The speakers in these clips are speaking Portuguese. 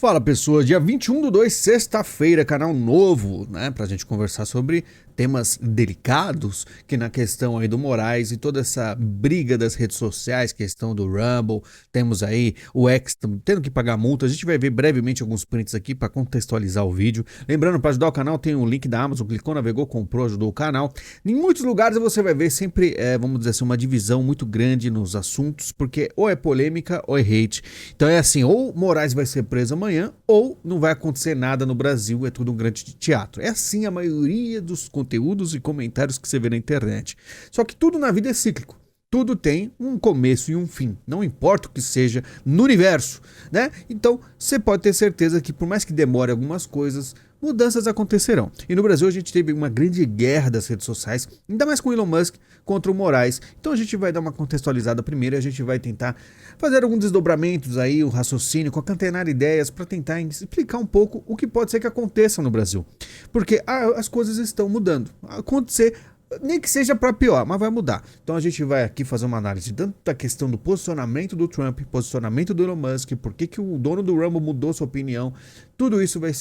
Fala pessoas, dia 21/2, sexta-feira, canal novo, né, pra gente conversar sobre temas delicados, que na questão aí do Moraes e toda essa briga das redes sociais, questão do Rumble, temos aí o X tendo que pagar multa, a gente vai ver brevemente alguns prints aqui para contextualizar o vídeo. Lembrando, para ajudar o canal tem um link da Amazon, clicou, navegou, comprou, ajudou o canal. Em muitos lugares você vai ver sempre, vamos dizer assim, uma divisão muito grande nos assuntos, porque ou é polêmica ou é hate. Então é assim, ou Moraes vai ser preso amanhã, ou não vai acontecer nada no Brasil, é tudo um grande teatro. É assim a maioria dos conteúdos e comentários que você vê na internet. Só que tudo na vida é cíclico. Tudo tem um começo e um fim, não importa o que seja no universo, né? Então, você pode ter certeza que por mais que demore algumas coisas, mudanças acontecerão. E no Brasil a gente teve uma grande guerra das redes sociais, ainda mais com o Elon Musk contra o Moraes. Então a gente vai dar uma contextualizada primeiro e a gente vai tentar fazer alguns desdobramentos aí, o raciocínio, concatenar ideias para tentar explicar um pouco o que pode ser que aconteça no Brasil. Porque as coisas estão mudando. Acontecer nem que seja para pior, mas vai mudar. Então a gente vai aqui fazer uma análise tanto da questão do posicionamento do Trump, posicionamento do Elon Musk, por que o dono do Rumble mudou sua opinião. Tudo isso vai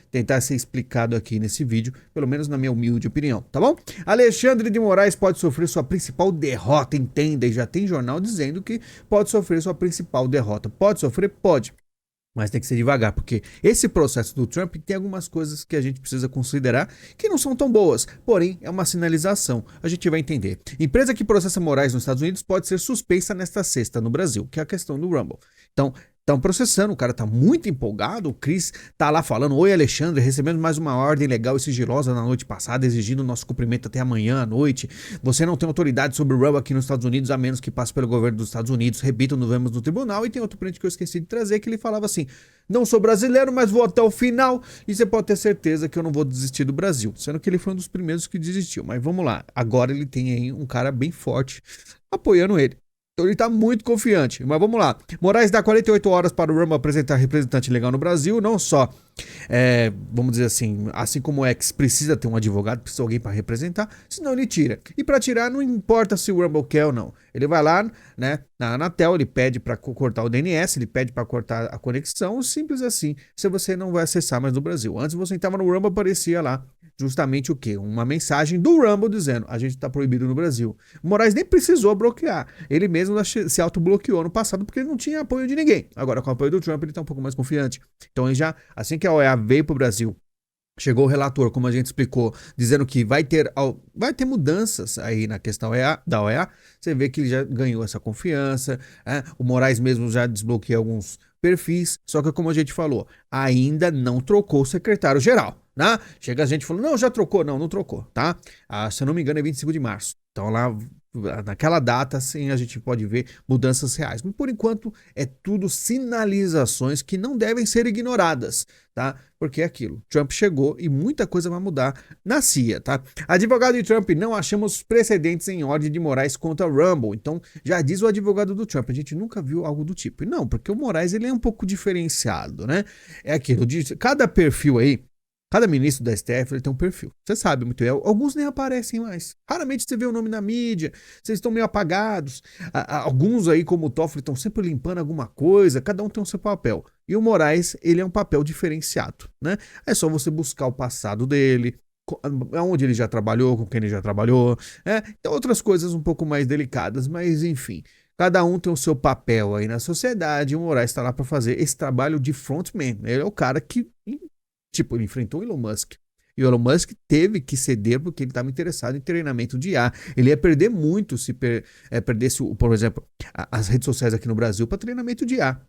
tentar ser explicado aqui nesse vídeo, pelo menos na minha humilde opinião, tá bom? Alexandre de Moraes pode sofrer sua principal derrota, entenda, e já tem jornal dizendo que pode sofrer sua principal derrota. Pode sofrer? Pode. Mas tem que ser devagar, porque esse processo do Trump tem algumas coisas que a gente precisa considerar que não são tão boas, porém é uma sinalização, a gente vai entender. Empresa que processa Moraes nos Estados Unidos pode ser suspensa nesta sexta no Brasil, que é a questão do Rumble. Então, estão processando, o cara tá muito empolgado, o Chris tá lá falando: oi Alexandre, recebemos mais uma ordem legal e sigilosa na noite passada, exigindo nosso cumprimento até amanhã à noite. Você não tem autoridade sobre o Rumble aqui nos Estados Unidos, a menos que passe pelo governo dos Estados Unidos. Repito, nos vemos no tribunal. E tem outro print que eu esqueci de trazer, que ele falava assim: não sou brasileiro, mas vou até o final, e você pode ter certeza que eu não vou desistir do Brasil. Sendo que ele foi um dos primeiros que desistiu, mas vamos lá, agora ele tem aí um cara bem forte apoiando ele. Então ele tá muito confiante, mas vamos lá. Moraes dá 48 horas para o Rumble apresentar representante legal no Brasil, não só, vamos dizer assim como o X precisa ter um advogado, precisa de alguém para representar, senão ele tira. E para tirar não importa se o Rumble quer ou não. Ele vai lá, né, na Anatel, ele pede para cortar o DNS, ele pede para cortar a conexão, simples assim, se você não vai acessar mais no Brasil. Antes você entrava no Rumble, aparecia lá justamente o quê? Uma mensagem do Rumble dizendo: a gente está proibido no Brasil. O Moraes nem precisou bloquear, ele mesmo se autobloqueou no passado porque ele não tinha apoio de ninguém. Agora com o apoio do Trump ele está um pouco mais confiante. Então ele já, assim que a OEA veio para o Brasil, chegou o relator, como a gente explicou, dizendo que vai ter mudanças aí na questão da OEA, você vê que ele já ganhou essa confiança, o Moraes mesmo já desbloqueia alguns perfis, só que como a gente falou, ainda não trocou o secretário-geral, né? Chega a gente falando: não, já trocou. Não trocou, tá? Se eu não me engano é 25 de março. Então lá, naquela data, sim, a gente pode ver mudanças reais. Mas por enquanto é tudo sinalizações que não devem ser ignoradas, tá? Porque é aquilo, Trump chegou e muita coisa vai mudar na CIA, tá? Advogado de Trump: não achamos precedentes em ordem de Moraes contra Rumble. Então já diz o advogado do Trump, a gente nunca viu algo do tipo. E não, porque o Moraes ele é um pouco diferenciado, né? É aquilo, cada perfil aí, cada ministro da STF ele tem um perfil. Você sabe muito bem. Alguns nem aparecem mais. Raramente você vê o nome na mídia. Vocês estão meio apagados. Alguns aí, como o Toffoli, estão sempre limpando alguma coisa. Cada um tem o seu papel. E o Moraes, ele é um papel diferenciado, né? É só você buscar o passado dele, onde ele já trabalhou, com quem ele já trabalhou. Então outras coisas um pouco mais delicadas, mas enfim. Cada um tem o seu papel aí na sociedade. E o Moraes está lá para fazer esse trabalho de frontman. Ele é o cara que... Tipo, ele enfrentou o Elon Musk. E o Elon Musk teve que ceder porque ele estava interessado em treinamento de IA. Ele ia perder muito se perdesse, por exemplo, as redes sociais aqui no Brasil para treinamento de IA.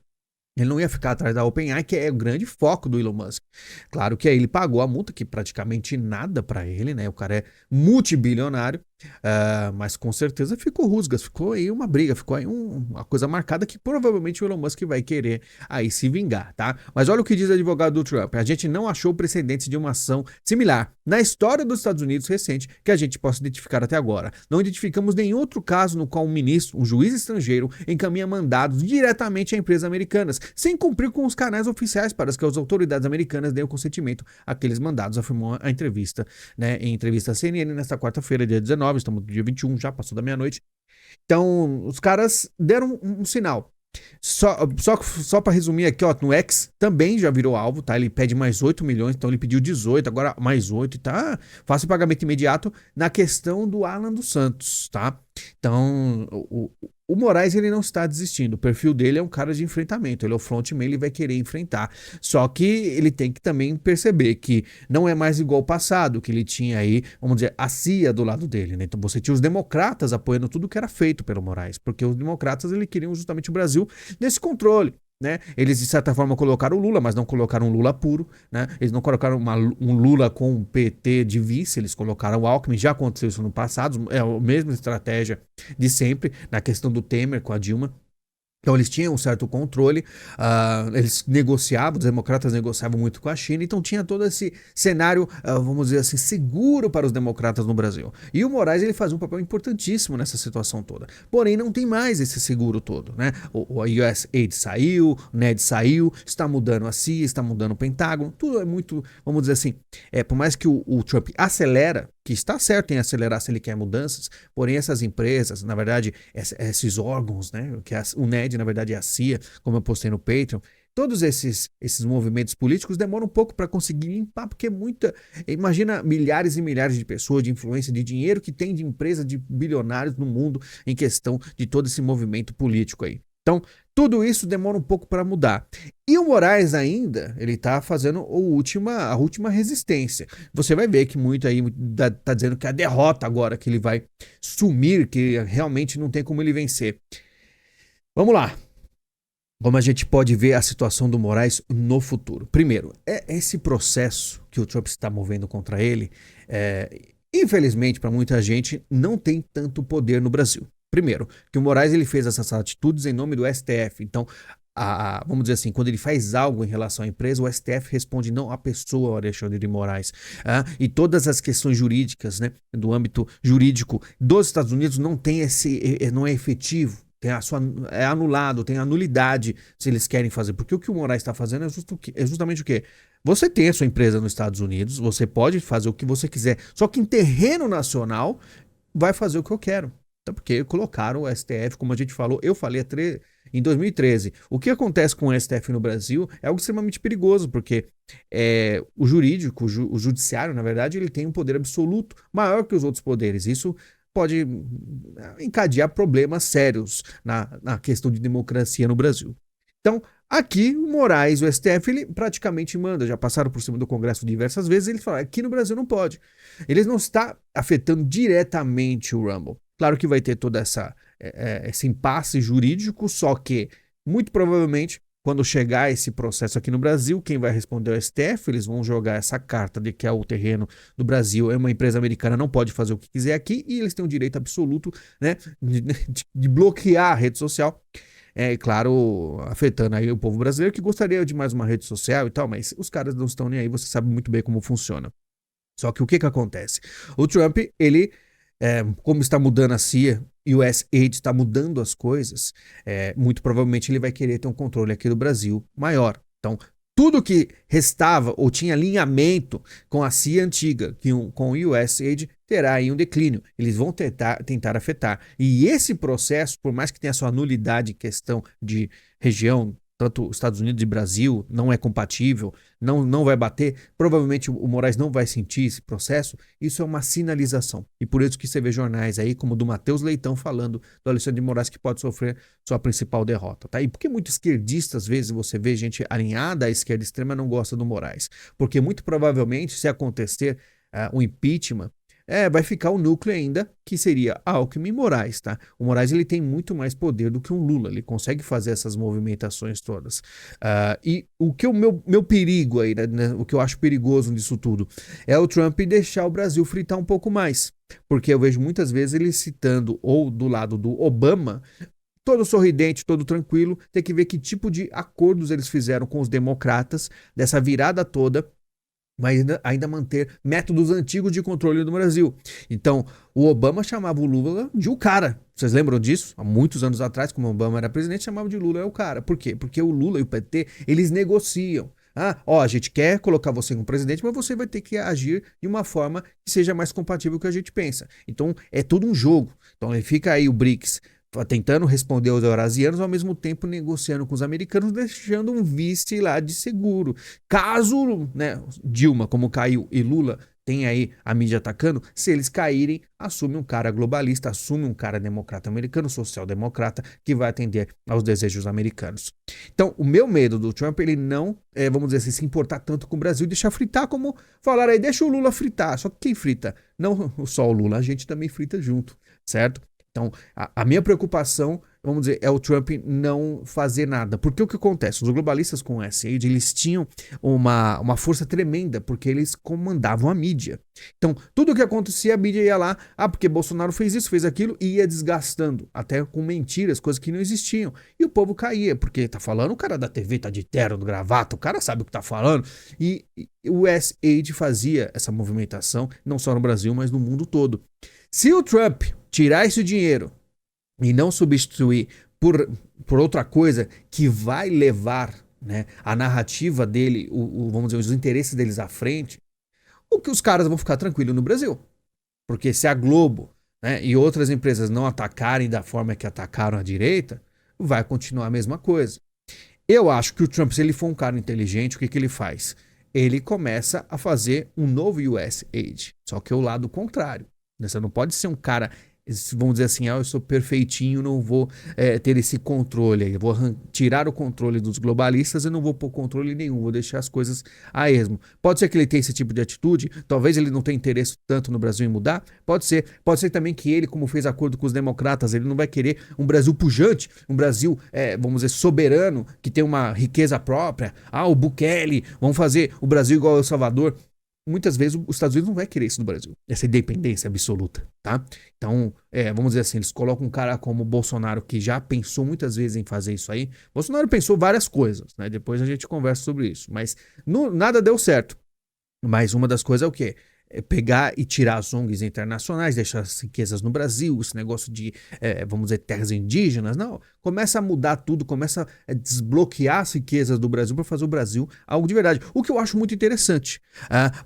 Ele não ia ficar atrás da OpenAI, que é o grande foco do Elon Musk. Claro que aí ele pagou a multa, que praticamente nada para ele, né? O cara é multibilionário, mas com certeza ficou rusgas, ficou aí uma briga, ficou aí uma coisa marcada que provavelmente o Elon Musk vai querer aí se vingar, tá? Mas olha o que diz o advogado do Trump: a gente não achou precedentes de uma ação similar na história dos Estados Unidos recente que a gente possa identificar até agora. Não identificamos nenhum outro caso no qual um juiz estrangeiro, encaminha mandados diretamente a empresas americanas, sem cumprir com os canais oficiais para que as autoridades americanas deem o consentimento àqueles mandados, afirmou a entrevista, né, em entrevista à CNN nesta quarta-feira, dia 19, estamos no dia 21, já passou da meia-noite. Então, os caras deram um sinal. Só para resumir aqui, ó, no X também já virou alvo, tá? Ele pede mais 8 milhões, então ele pediu 18, agora mais 8 e tá. Faça o pagamento imediato na questão do Alan dos Santos, tá? Então, o Moraes ele não está desistindo. O perfil dele é um cara de enfrentamento. Ele é o frontman, ele vai querer enfrentar. Só que ele tem que também perceber que não é mais igual ao passado, que ele tinha aí, vamos dizer, a CIA do lado dele, né? Então você tinha os democratas apoiando tudo que era feito pelo Moraes, porque os democratas ele queriam justamente o Brasil nesse controle. Né? Eles, de certa forma, colocaram o Lula, mas não colocaram um Lula puro. Né? Eles não colocaram um Lula com um PT de vice, eles colocaram o Alckmin. Já aconteceu isso no passado, é a mesma estratégia de sempre, na questão do Temer com a Dilma. Então eles tinham um certo controle, eles negociavam, os democratas negociavam muito com a China, então tinha todo esse cenário, vamos dizer assim, seguro para os democratas no Brasil. E o Moraes ele faz um papel importantíssimo nessa situação toda. Porém, não tem mais esse seguro todo, né? O USAID saiu, o NED saiu, está mudando a CIA, está mudando o Pentágono, tudo é muito, vamos dizer assim, por mais que o Trump acelera, que está certo em acelerar se ele quer mudanças, porém essas empresas, na verdade, esses órgãos, né, que o NED, na verdade, é a CIA, como eu postei no Patreon, todos esses movimentos políticos demoram um pouco para conseguir limpar, porque imagina milhares e milhares de pessoas, de influência, de dinheiro que tem de empresa de bilionários no mundo em questão de todo esse movimento político aí. Então, tudo isso demora um pouco para mudar. E o Moraes ainda, ele está fazendo a última resistência. Você vai ver que muito aí tá dizendo que é a derrota agora, que ele vai sumir, que realmente não tem como ele vencer. Vamos lá. Como a gente pode ver a situação do Moraes no futuro. Primeiro, esse processo que o Trump está movendo contra ele, infelizmente para muita gente, não tem tanto poder no Brasil. Primeiro, que o Moraes ele fez essas atitudes em nome do STF. Então, vamos dizer assim, quando ele faz algo em relação à empresa, o STF responde não à pessoa, Alexandre de Moraes. E todas as questões jurídicas, né, do âmbito jurídico dos Estados Unidos não tem não é efetivo. É anulado, tem anulidade se eles querem fazer. Porque o que o Moraes está fazendo é justamente o quê? Você tem a sua empresa nos Estados Unidos, você pode fazer o que você quiser, só que em terreno nacional vai fazer o que eu quero. Então, porque colocaram o STF, como a gente falou, eu falei em 2013. O que acontece com o STF no Brasil é algo extremamente perigoso, porque o jurídico, o judiciário, na verdade, ele tem um poder absoluto maior que os outros poderes. Isso pode encadear problemas sérios na questão de democracia no Brasil. Então, aqui o Moraes, o STF, ele praticamente manda, já passaram por cima do Congresso diversas vezes, eles falaram, aqui no Brasil não pode. Eles não estão afetando diretamente o Rumble. Claro que vai ter toda esse impasse jurídico, só que, muito provavelmente, quando chegar esse processo aqui no Brasil, quem vai responder é o STF, eles vão jogar essa carta de que o terreno do Brasil é uma empresa americana, não pode fazer o que quiser aqui, e eles têm o direito absoluto, né, de bloquear a rede social. Claro, afetando aí o povo brasileiro que gostaria de mais uma rede social e tal, mas os caras não estão nem aí, você sabe muito bem como funciona. Só que o que acontece? O Trump, ele, como está mudando a CIA e o USAID está mudando as coisas, muito provavelmente ele vai querer ter um controle aqui do Brasil maior. Então, tudo que restava ou tinha alinhamento com a CIA antiga, com o USAID, terá aí um declínio. Eles vão tentar afetar. E esse processo, por mais que tenha sua nulidade em questão de região, tanto Estados Unidos e Brasil, não é compatível, não vai bater, provavelmente o Moraes não vai sentir esse processo, isso é uma sinalização. E por isso que você vê jornais aí, como o do Matheus Leitão, falando do Alexandre de Moraes que pode sofrer sua principal derrota. Tá? E por que muitos esquerdistas, às vezes, você vê gente alinhada à esquerda extrema não gosta do Moraes? Porque muito provavelmente, se acontecer um impeachment, vai ficar o núcleo ainda, que seria Alckmin e Moraes, tá? O Moraes, ele tem muito mais poder do que um Lula, ele consegue fazer essas movimentações todas. E o que o meu perigo aí, né, o que eu acho perigoso nisso tudo, é o Trump deixar o Brasil fritar um pouco mais, porque eu vejo muitas vezes ele citando, ou do lado do Obama, todo sorridente, todo tranquilo, tem que ver que tipo de acordos eles fizeram com os democratas, dessa virada toda, mas ainda manter métodos antigos de controle do Brasil. Então, o Obama chamava o Lula de o cara. Vocês lembram disso? Há muitos anos atrás, como o Obama era presidente, chamava de Lula o cara. Por quê? Porque o Lula e o PT, eles negociam. A gente quer colocar você como presidente, mas você vai ter que agir de uma forma que seja mais compatível com o que a gente pensa. Então, é todo um jogo. Então, fica aí o BRICS tentando responder aos eurasianos, ao mesmo tempo negociando com os americanos, deixando um vice lá de seguro. Caso, né, Dilma, como caiu, e Lula tem aí a mídia atacando, se eles caírem, assume um cara globalista, assume um cara democrata americano, social-democrata, que vai atender aos desejos americanos. Então, o meu medo do Trump, ele não, vamos dizer assim, se importar tanto com o Brasil e deixar fritar, como falaram aí, deixa o Lula fritar. Só que quem frita? Não só o Lula, a gente também frita junto, certo? Então, a minha preocupação, vamos dizer, é o Trump não fazer nada. Porque o que acontece? Os globalistas com o USAID, eles tinham uma força tremenda, porque eles comandavam a mídia. Então, tudo o que acontecia, a mídia ia lá, porque Bolsonaro fez isso, fez aquilo, e ia desgastando, até com mentiras, coisas que não existiam. E o povo caía, porque tá falando, o cara da TV tá de terno, do gravata, o cara sabe o que tá falando. E o USAID fazia essa movimentação, não só no Brasil, mas no mundo todo. Se o Trump tirar esse dinheiro e não substituir por outra coisa que vai levar, né, a narrativa dele, vamos dizer, os interesses deles à frente, o que os caras vão ficar tranquilos no Brasil. Porque se a Globo, né, e outras empresas não atacarem da forma que atacaram a direita, vai continuar a mesma coisa. Eu acho que o Trump, se ele for um cara inteligente, o que ele faz? Ele começa a fazer um novo USAID, só que é o lado contrário. Você não pode ser um cara, vamos dizer assim, eu sou perfeitinho, não vou ter esse controle aí. Eu vou tirar o controle dos globalistas e não vou pôr controle nenhum, vou deixar as coisas a esmo. Pode ser que ele tenha esse tipo de atitude, talvez ele não tenha interesse tanto no Brasil em mudar, pode ser também que ele, como fez acordo com os democratas, ele não vai querer um Brasil pujante, um Brasil, vamos dizer, soberano, que tem uma riqueza própria. O Bukele, vamos fazer o Brasil igual ao El Salvador. Muitas vezes os Estados Unidos não vai querer isso no Brasil, essa independência absoluta, tá? Então, vamos dizer assim, eles colocam um cara como o Bolsonaro, que já pensou muitas vezes em fazer isso aí. Bolsonaro pensou várias coisas, né? Depois a gente conversa sobre isso, mas nada deu certo. Mas uma das coisas é o quê? É pegar e tirar as ONGs internacionais, deixar as riquezas no Brasil, esse negócio de, vamos dizer, terras indígenas. Não, começa a mudar tudo, começa a desbloquear as riquezas do Brasil para fazer o Brasil algo de verdade. O que eu acho muito interessante,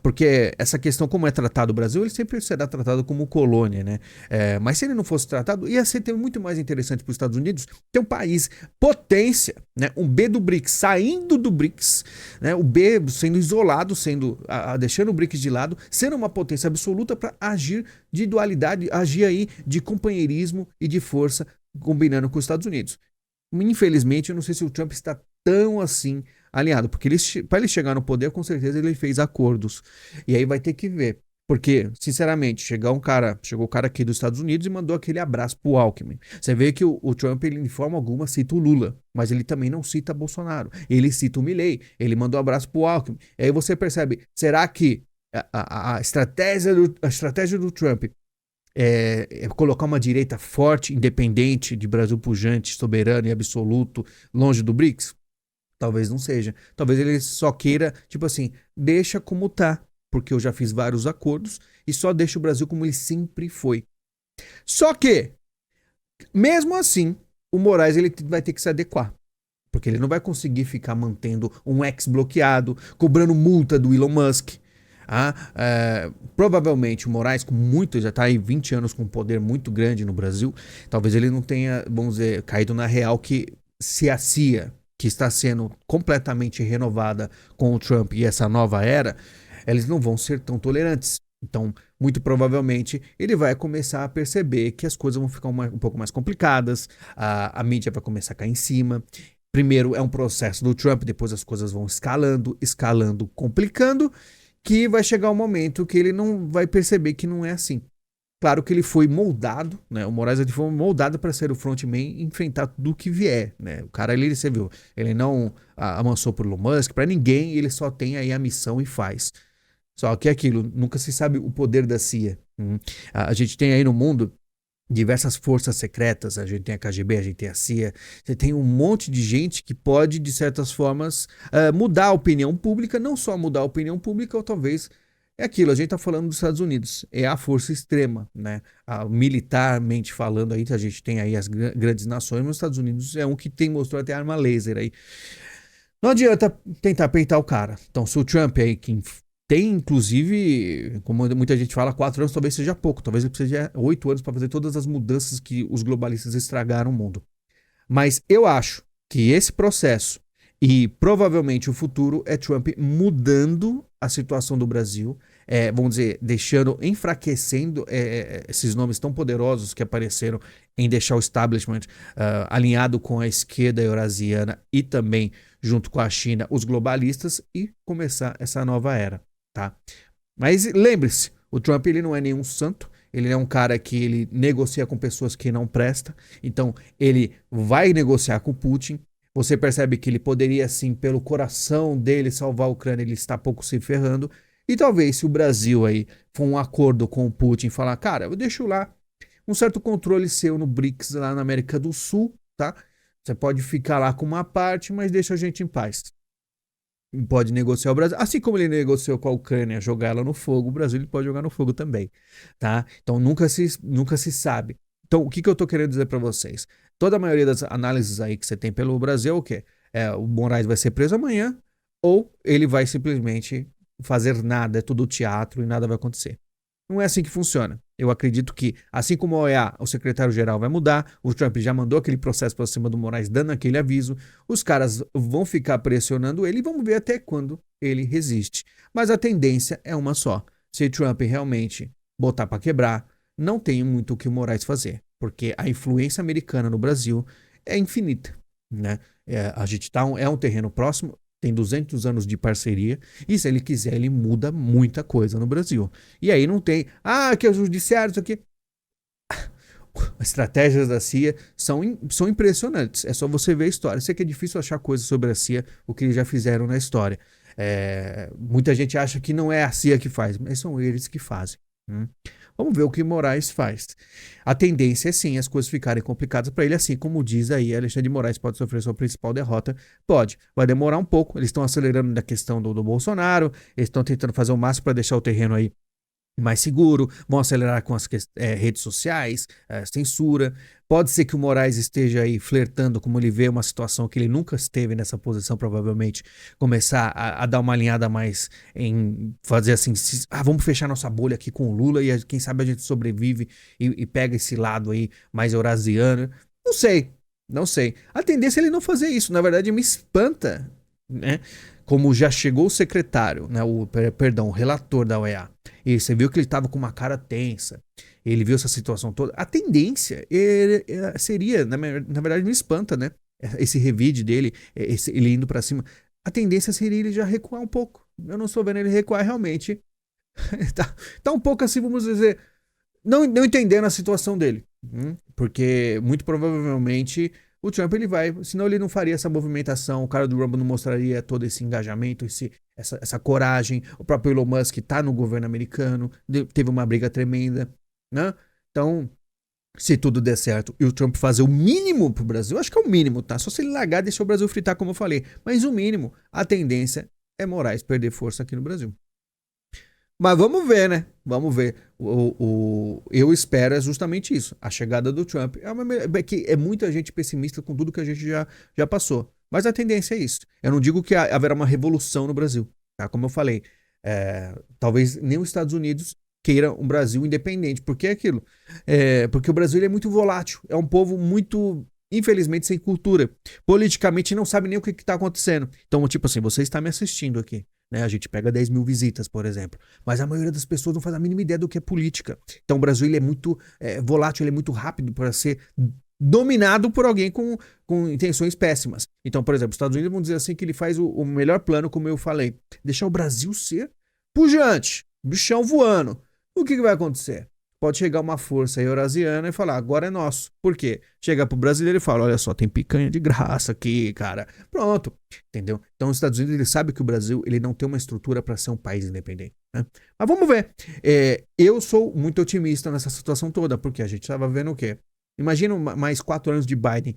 porque essa questão, como é tratado o Brasil, ele sempre será tratado como colônia, né? Mas se ele não fosse tratado, ia ser muito mais interessante para os Estados Unidos ter um país potência, né? Um B do BRICS, saindo do BRICS, né? O B sendo isolado, deixando o BRICS de lado, sendo uma potência absoluta para agir de dualidade, agir aí de companheirismo e de força, combinando com os Estados Unidos. Infelizmente, eu não sei se o Trump está tão assim alinhado, porque para ele chegar no poder, com certeza ele fez acordos. E aí vai ter que ver. Porque, sinceramente, chegou o cara aqui dos Estados Unidos e mandou aquele abraço pro Alckmin. Você vê que o Trump, ele, de forma alguma, cita o Lula, mas ele também não cita Bolsonaro. Ele cita o Milei, ele mandou abraço pro Alckmin. E aí você percebe, será que a estratégia do Trump é colocar uma direita forte, independente, de Brasil pujante, soberano e absoluto, longe do BRICS? Talvez não seja. Talvez ele só queira, tipo assim, deixa como tá, porque eu já fiz vários acordos e só deixa o Brasil como ele sempre foi. Só que, mesmo assim, o Moraes ele vai ter que se adequar. Porque ele não vai conseguir ficar mantendo um ex bloqueado, cobrando multa do Elon Musk. Provavelmente o Moraes, já está aí 20 anos com um poder muito grande no Brasil, talvez ele não tenha, vamos dizer, caído na real que se a CIA, que está sendo completamente renovada com o Trump e essa nova era, eles não vão ser tão tolerantes. Então, muito provavelmente, ele vai começar a perceber que as coisas vão ficar um pouco mais complicadas, a mídia vai começar a cair em cima. Primeiro é um processo do Trump, depois as coisas vão escalando, complicando, que vai chegar um momento que ele não vai perceber que não é assim. Claro que ele foi moldado, né? O Moraes foi moldado para ser o frontman e enfrentar tudo o que vier, né? O cara ali, você viu, ele não amansou por Elon Musk, para ninguém, ele só tem aí a missão e faz. Só que é aquilo, nunca se sabe o poder da CIA. A gente tem aí no mundo diversas forças secretas, a gente tem a KGB, a gente tem a CIA, você tem um monte de gente que pode, de certas formas, mudar a opinião pública, não só mudar a opinião pública, ou talvez é aquilo, a gente está falando dos Estados Unidos, é a força extrema, né? Militarmente falando, aí a gente tem aí as grandes nações, mas os Estados Unidos é um que mostrou até arma laser aí. Não adianta tentar peitar o cara. Então, se o Trump aí, que tem, inclusive, como muita gente fala, 4 anos talvez seja pouco. Talvez ele precise de 8 anos para fazer todas as mudanças que os globalistas estragaram o mundo. Mas eu acho que esse processo e provavelmente o futuro é Trump mudando a situação do Brasil, vamos dizer, deixando, enfraquecendo esses nomes tão poderosos que apareceram em deixar o establishment alinhado com a esquerda eurasiana e também junto com a China, os globalistas, e começar essa nova era, tá? Mas lembre-se, o Trump ele não é nenhum santo, ele é um cara que ele negocia com pessoas que não prestam, então ele vai negociar com o Putin. Você percebe que ele poderia, sim, pelo coração dele, salvar a Ucrânia, ele está pouco se ferrando. E talvez se o Brasil aí for um acordo com o Putin, falar, cara, eu deixo lá um certo controle seu no BRICS, lá na América do Sul, tá? Você pode ficar lá com uma parte, mas deixa a gente em paz. Pode negociar o Brasil, assim como ele negociou com a Ucrânia, jogar ela no fogo, o Brasil ele pode jogar no fogo também, tá? Então nunca se sabe. Então o que, que eu tô querendo dizer para vocês? Toda a maioria das análises aí que você tem pelo Brasil é o quê? O Moraes vai ser preso amanhã ou ele vai simplesmente fazer nada, é tudo teatro e nada vai acontecer. Não é assim que funciona. Eu acredito que, assim como a OEA, o secretário-geral vai mudar, o Trump já mandou aquele processo para cima do Moraes, dando aquele aviso, os caras vão ficar pressionando ele e vamos ver até quando ele resiste. Mas a tendência é uma só. Se Trump realmente botar para quebrar, não tem muito o que o Moraes fazer, porque a influência americana no Brasil é infinita, né? A gente é um terreno próximo, tem 200 anos de parceria, e se ele quiser, ele muda muita coisa no Brasil. E aí não tem, que é o judiciário, isso aqui. As estratégias da CIA são impressionantes. É só você ver a história. Sei que é difícil achar coisas sobre a CIA, o que eles já fizeram na história. Muita gente acha que não é a CIA que faz, mas são eles que fazem. Vamos ver o que Moraes faz. A tendência é sim as coisas ficarem complicadas para ele, assim como diz aí, Alexandre de Moraes pode sofrer sua principal derrota. Pode, vai demorar um pouco. Eles estão acelerando na questão do Bolsonaro, eles estão tentando fazer o máximo para deixar o terreno aí mais seguro, vão acelerar com as redes sociais, censura. Pode ser que o Moraes esteja aí flertando, como ele vê uma situação que ele nunca esteve nessa posição, provavelmente, começar a dar uma alinhada mais em fazer assim, vamos fechar nossa bolha aqui com o Lula e quem sabe a gente sobrevive e pega esse lado aí mais eurasiano. Não sei, não sei. A tendência é ele não fazer isso, na verdade me espanta, né? Como já chegou o secretário, né, o relator da OEA, e você viu que ele estava com uma cara tensa, ele viu essa situação toda, a tendência seria, na verdade me espanta, né, esse revide dele, ele indo para cima, a tendência seria ele já recuar um pouco. Eu não estou vendo ele recuar realmente, tá um pouco assim, vamos dizer, não entendendo a situação dele, porque muito provavelmente o Trump ele vai, senão ele não faria essa movimentação, o cara do Rumble não mostraria todo esse engajamento, essa coragem. O próprio Elon Musk tá no governo americano, teve uma briga tremenda, né? Então, se tudo der certo e o Trump fazer o mínimo pro Brasil, acho que é o mínimo, tá? Só se ele largar e deixar o Brasil fritar, como eu falei, mas o mínimo, a tendência é Moraes perder força aqui no Brasil. Mas vamos ver, né? Vamos ver. Eu espero é justamente isso. A chegada do Trump que é muita gente pessimista com tudo que a gente já passou. Mas a tendência é isso. Eu não digo que haverá uma revolução no Brasil. Tá? Como eu falei, talvez nem os Estados Unidos queira um Brasil independente. Por que aquilo? Porque o Brasil ele é muito volátil. É um povo muito, infelizmente, sem cultura. Politicamente não sabe nem o que está acontecendo. Então, tipo assim, você está me assistindo aqui. Né? A gente pega 10 mil visitas, por exemplo. Mas a maioria das pessoas não faz a mínima ideia do que é política. Então o Brasil ele é muito volátil, ele é muito rápido para ser dominado por alguém com intenções péssimas. Então, por exemplo, os Estados Unidos vão dizer assim que ele faz o melhor plano, como eu falei. Deixar o Brasil ser pujante, bichão voando. O que vai acontecer? Pode chegar uma força eurasiana e falar, agora é nosso. Por quê? Chega pro brasileiro e fala, olha só, tem picanha de graça aqui, cara. Pronto, entendeu? Então os Estados Unidos, ele sabe que o Brasil ele não tem uma estrutura para ser um país independente. Né? Mas vamos ver. Eu sou muito otimista nessa situação toda, porque a gente estava vendo o quê? Imagina mais 4 anos de Biden.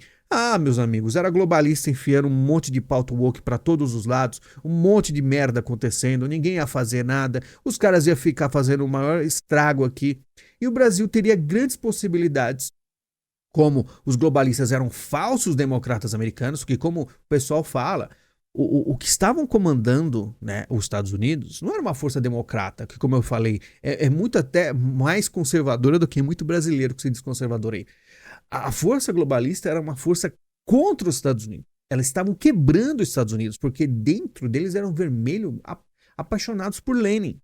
Meus amigos, era globalista enfiando um monte de pauta woke para todos os lados, um monte de merda acontecendo, ninguém ia fazer nada, os caras iam ficar fazendo o maior estrago aqui. E o Brasil teria grandes possibilidades, como os globalistas eram falsos democratas americanos, que como o pessoal fala, o que estavam comandando, né, os Estados Unidos não era uma força democrata, que, como eu falei, é muito até mais conservadora do que muito brasileiro que se diz conservador aí. A força globalista era uma força contra os Estados Unidos. Elas estavam quebrando os Estados Unidos, porque dentro deles eram vermelho apaixonados por Lenin,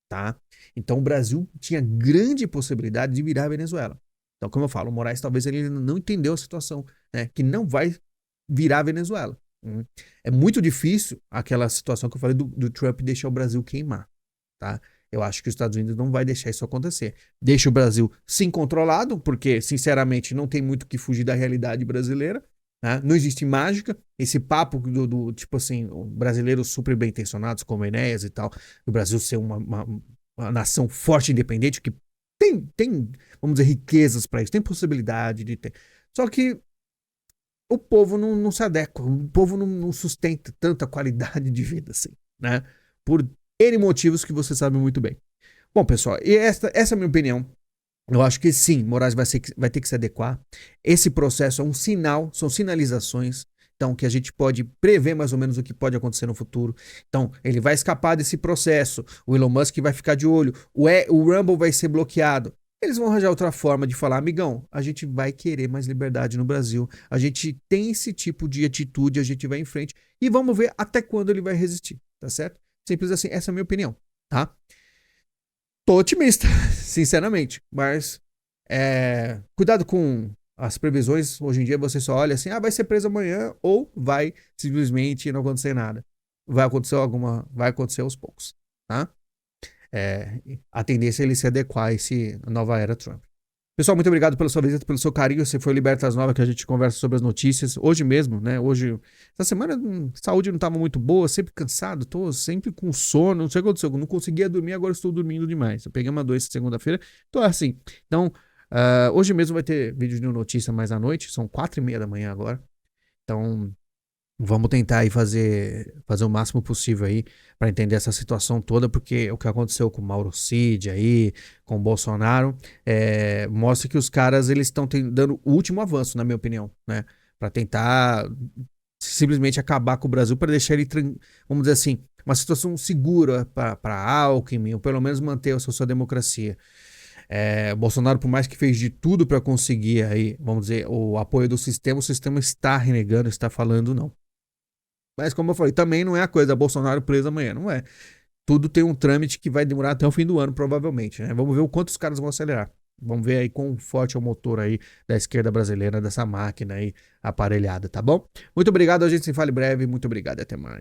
tá? Então o Brasil tinha grande possibilidade de virar a Venezuela. Então, como eu falo, o Moraes talvez ele não entendeu a situação, né? Que não vai virar a Venezuela. É muito difícil aquela situação que eu falei do Trump deixar o Brasil queimar, tá? Eu acho que os Estados Unidos não vai deixar isso acontecer. Deixa o Brasil sim controlado, porque, sinceramente, não tem muito que fugir da realidade brasileira, né? Não existe mágica. Esse papo tipo assim, brasileiros super bem intencionados, como Enéas e tal, o Brasil ser uma nação forte e independente, que tem, vamos dizer, riquezas para isso, tem possibilidade de ter. Só que o povo não se adequa, o povo não sustenta tanta qualidade de vida assim, né? Por N motivos que você sabe muito bem. Bom, pessoal, e essa é a minha opinião. Eu acho que sim, Moraes vai ter que se adequar. Esse processo é um sinal, são sinalizações, então, que a gente pode prever mais ou menos o que pode acontecer no futuro. Então, ele vai escapar desse processo, o Elon Musk vai ficar de olho, o Rumble vai ser bloqueado. Eles vão arranjar outra forma de falar, amigão, a gente vai querer mais liberdade no Brasil, a gente tem esse tipo de atitude, a gente vai em frente e vamos ver até quando ele vai resistir, tá certo? Simples assim, essa é a minha opinião, tá? Tô otimista, sinceramente, mas cuidado com as previsões. Hoje em dia você só olha assim, vai ser preso amanhã ou vai simplesmente não acontecer nada. Vai acontecer aos poucos, tá? A tendência é ele se adequar a essa nova era Trump. Pessoal, muito obrigado pela sua visita, pelo seu carinho. Você foi Libertas Nova, que a gente conversa sobre as notícias. Hoje mesmo, né? Essa semana, saúde não estava muito boa, sempre cansado, tô sempre com sono. Não sei o que aconteceu, não conseguia dormir, agora estou dormindo demais. Eu peguei uma doença segunda-feira, tô assim. Então, hoje mesmo vai ter vídeo de notícia mais à noite, são 4:30 da manhã agora. Então, vamos tentar aí fazer o máximo possível aí para entender essa situação toda, porque o que aconteceu com o Mauro Cid aí, com o Bolsonaro, mostra que os caras eles estão dando o último avanço, na minha opinião, né? Para tentar simplesmente acabar com o Brasil, para deixar ele, vamos dizer assim, uma situação segura para Alckmin, ou pelo menos manter a sua democracia. O Bolsonaro, por mais que fez de tudo para conseguir aí, vamos dizer, o apoio do sistema, o sistema está renegando, está falando não. Mas como eu falei, também não é a coisa, Bolsonaro preso amanhã, não é. Tudo tem um trâmite que vai demorar até o fim do ano, provavelmente, né? Vamos ver o quanto os caras vão acelerar. Vamos ver aí quão forte é o motor aí da esquerda brasileira, dessa máquina aí aparelhada, tá bom? Muito obrigado, a gente se fala em breve, muito obrigado e até mais.